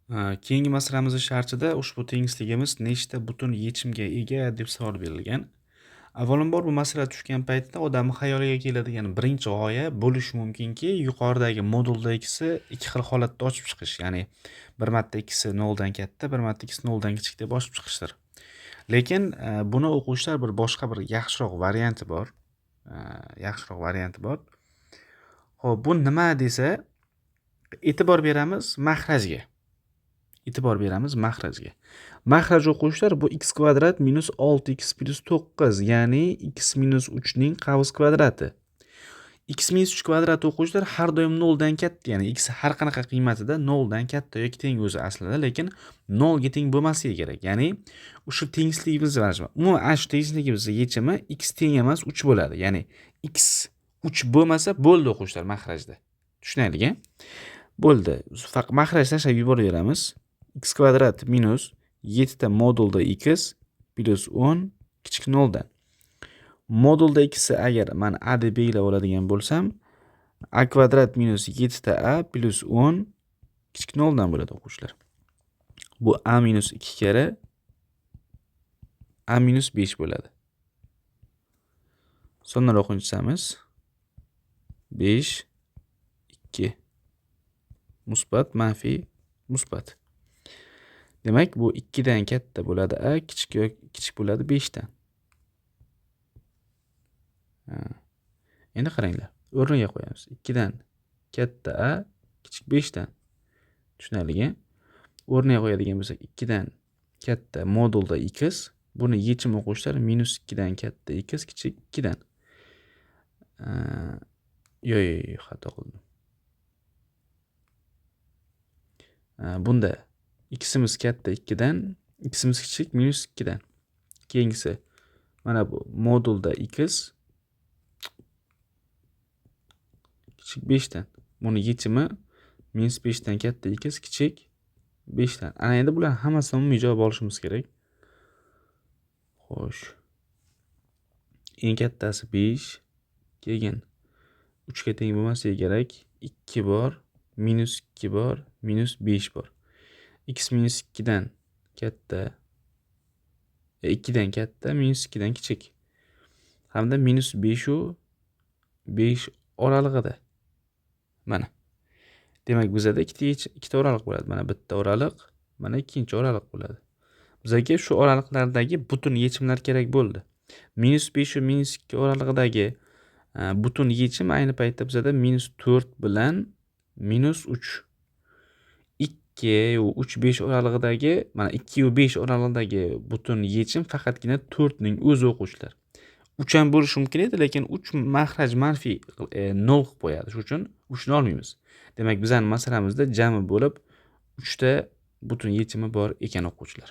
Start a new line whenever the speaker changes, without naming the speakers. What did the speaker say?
Keyingi masalamizning shartida ushbu tengizligimiz nechta butun yechimga ega deb savol berilgan. Avvalambor bu masala tushgan paytda odamning xayoliga keladigan birinchi g'oya bo'lishi mumkinki, yuqoridagi moduldagisi ikki xil holatda ochib chiqish, ya'ni bir marta ikkisi noldan katta, bir marta ikkisi noldan kichik deb ochib chiqishdir. Lekin buni o'quvchilar bir boshqa bir yaxshiroq varianti bor. Yaxshiroq varianti bor. Xo'p, bu nima desa, e'tibor beramiz mahrajga. Mahraj o'quvchilar bu x kvadrat minus 6x plus 9, ya'ni x minus 3 ning qavs kvadrati. X minus 3 kvadrat o'quvchilar har doim 0 dan katta, ya'ni x har qanaqa qiymatida 0 dan katta yoki teng o'zi aslida, lekin 0 ga teng bo'lmasligi kerak. Ya'ni o'sha tenglikimizni mana umuman ana shu tenglikimizning yechimi x teng emas 3 bo'ladi. Ya'ni x 3 bo'lmasa bo'ldi o'quvchilar mahrajda. Tushunaylik-a? Bo'ldi. Faqat mahraj tashlab yuboraveramiz. X kvadrat minus 7 ta modulda x plus 10 kichik 0 dan. Modulda x'i agar men a deb belgilab oladigan bo'lsam, a kvadrat minus 7 ta a plus 10 kichik 0 dan bo'ladi o'quvchilar. Bu a minus 2 kere a minus 5 bo'ladi. Sonraroq chizamiz. 5 2 musbat manfiy musbat. Demak, bu 2 dan katta bo'ladi a, kichik bo'ladi 5 dan. Endi qaranglar, o'rniga qo'yamiz. 2 dan katta a, kichik 5 dan. Tushunarli-a? O'rniga qo'yadigan bo'lsak, 2 dan katta modulda x, buni yechim o'quvchilar minus 2 dan katta x kichik 2 dan. Yo'q, xato qildim. Bunda x'imiz katta 2 dan, x'imiz kichik minus 2 dan. Keyingisi mana bu modulda x kichik 5 dan. Buni yechimi minus 5 dan katta x kichik 5 dan. Ana endi bular hammasidan umumiy javob olishimiz kerak. Xo'sh. Eng kattasi 5, keyin 3 ga teng bo'lmasligi kerak. 2 bor, minus 2 bor, minus 5 bor. X minus 2 dan katta, 2 dan katta, minus 2 dan kichik. Hamda minus 5 u 5 oralig'ida. Mana. Demak, bizada ikkita oraliq bo'ladi. Mana bitta oraliq, mana ikkinchi oraliq bo'ladi. Bizga shu oraliqlardagi butun yechimlar kerak bo'ldi. Minus 5 va minus 2 oralig'idagi butun yechim ayni paytda bizada minus 4 bilan minus 3. 2 va 3 5 oralig'idagi, mana 2 va 5 oralig'idagi butun yechim faqatgina 4 ning o'zi o'quvchilar. 3 ham bo'lishi mumkin edi, lekin 3 mahraj manfiy 0 qilib qo'yadi. Shuning uchun 3 ni olmaymiz. Demak, bizning masalamizda jami bo'lib 3 ta butun yechimi bor ekan o'quvchilar.